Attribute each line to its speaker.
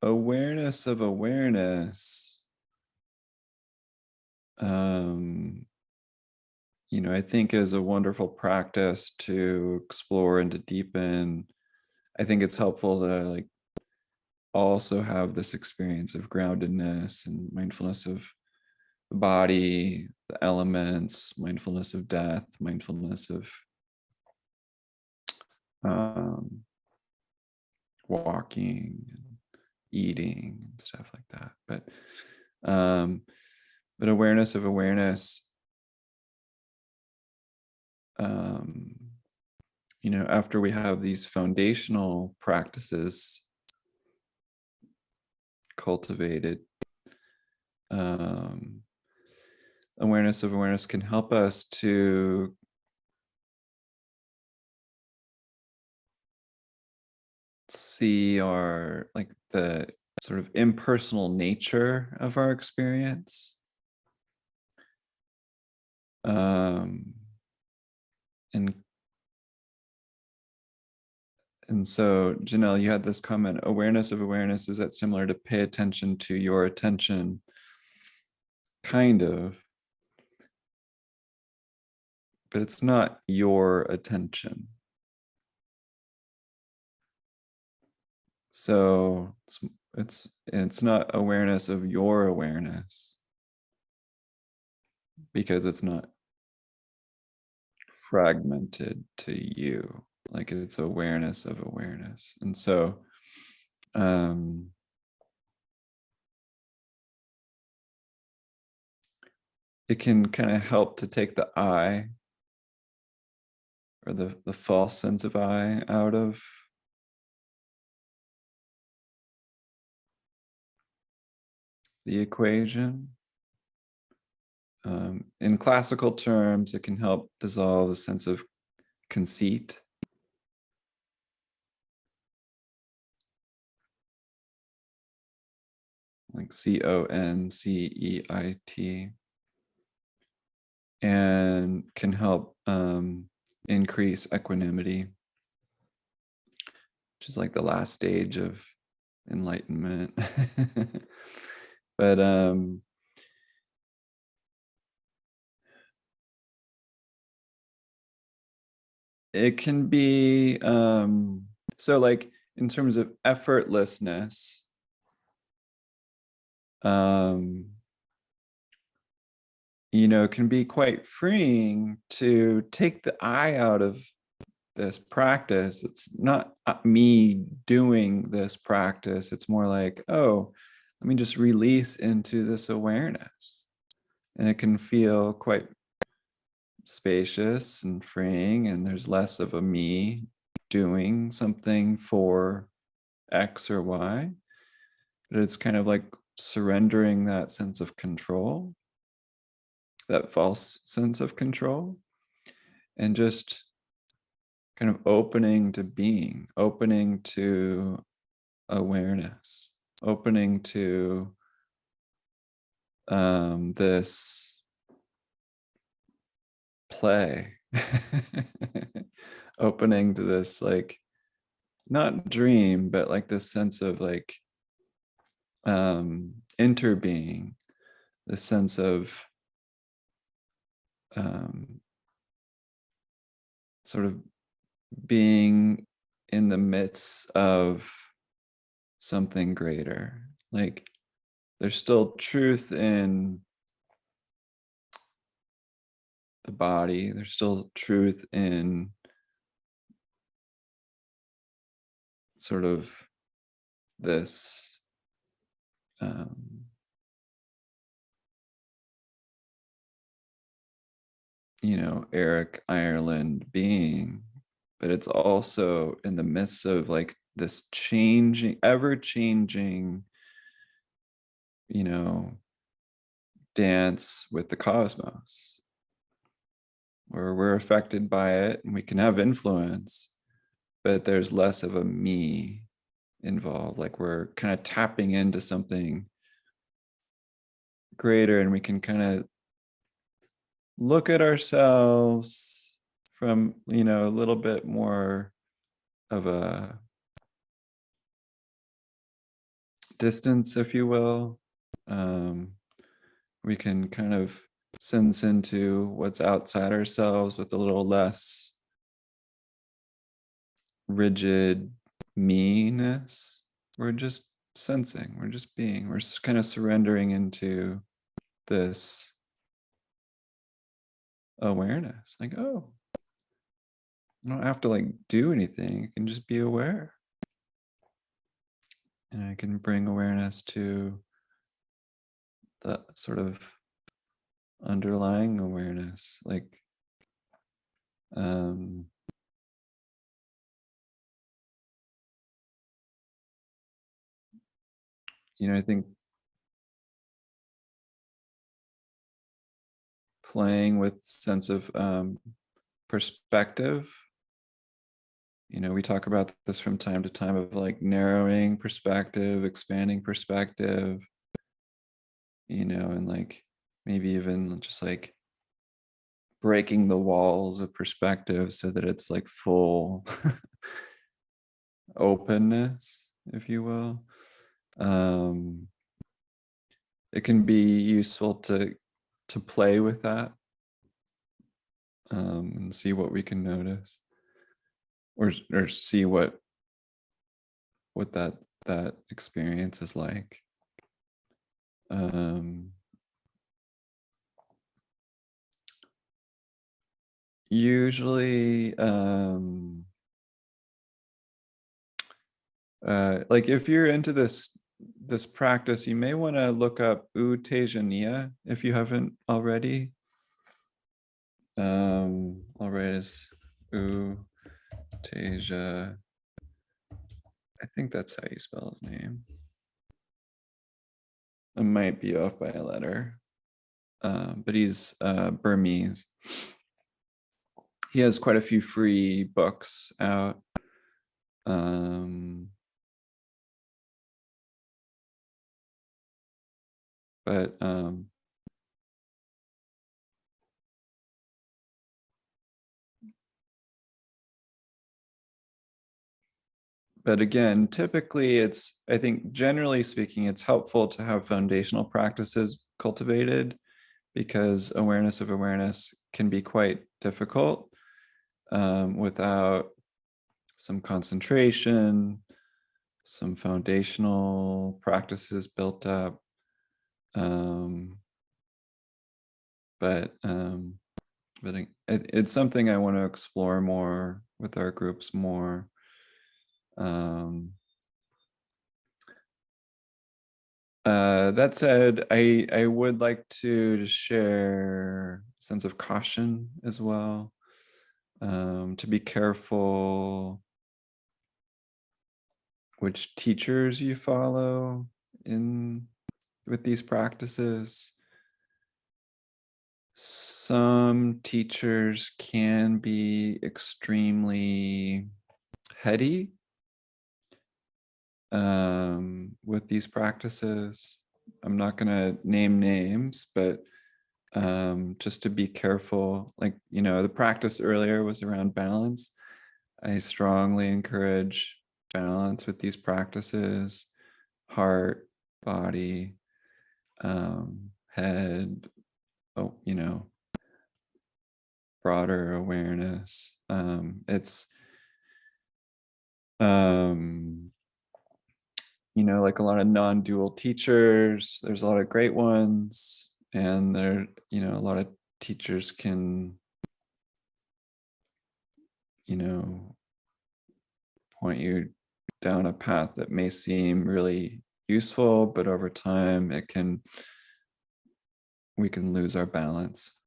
Speaker 1: awareness of awareness, I think is a wonderful practice to explore and to deepen. I think it's helpful to like also have this experience of groundedness and mindfulness of the body, the elements, mindfulness of death, mindfulness of walking, and eating, and stuff like that. But awareness of awareness, after we have these foundational practices cultivated, awareness of awareness can help us to see our, like, the sort of impersonal nature of our experience. And so, Janelle, you had this comment, awareness of awareness, is that similar to pay attention to your attention? Kind of. But it's not your attention. So it's not awareness of your awareness, because it's not fragmented to you. Like, it's awareness of awareness. And so it can kind of help to take the I, or the false sense of I, out of the equation. In classical terms, it can help dissolve a sense of conceit. Like CONCEIT, and can help increase equanimity, which is like the last stage of enlightenment. But it can be, so like in terms of effortlessness, it can be quite freeing to take the I out of this practice. It's not me doing this practice. It's more like, oh, let me just release into this awareness. And it can feel quite spacious and freeing, and there's less of a me doing something for X or Y. But it's kind of like surrendering that sense of control, that false sense of control, and just kind of opening to being, opening to awareness, opening to this play, opening to this, like, not dream, but like this sense of like interbeing, this sense of sort of being in the midst of something greater. Like, there's still truth in the body, there's still truth in sort of this Eric Ireland being, but it's also in the midst of like this changing, ever changing, dance with the cosmos, where we're affected by it and we can have influence, but there's less of a me involved. Like, we're kind of tapping into something greater, and we can kind of look at ourselves from, a little bit more of a distance, if you will. We can kind of sense into what's outside ourselves with a little less rigid me-ness. We're just sensing, we're just being, we're just kind of surrendering into this awareness. Like, oh, I don't have to like do anything. I can just be aware. And I can bring awareness to the sort of underlying awareness, like I think playing with sense of perspective. We talk about this from time to time of like narrowing perspective, expanding perspective, and like maybe even just like breaking the walls of perspective so that it's like full openness, if you will. It can be useful to play with that and see what we can notice, or see what that experience is like. Usually, like if you're into this practice, you may want to look up Utejaniya if you haven't already. I'll write as Uteja. I think that's how you spell his name. I might be off by a letter, but he's Burmese. He has quite a few free books out. But again, typically I think generally speaking, it's helpful to have foundational practices cultivated, because awareness of awareness can be quite difficult without some concentration, some foundational practices built up. But it's something I want to explore more with our groups more. That said, I would like to share a sense of caution as well, to be careful which teachers you follow with these practices. Some teachers can be extremely heady with these practices. I'm not going to name names, but just to be careful. Like, the practice earlier was around balance. I strongly encourage balance with these practices: heart, body, head, broader awareness. It's like a lot of non-dual teachers. There's a lot of great ones, and a lot of teachers can point you down a path that may seem really useful, but over time we can lose our balance.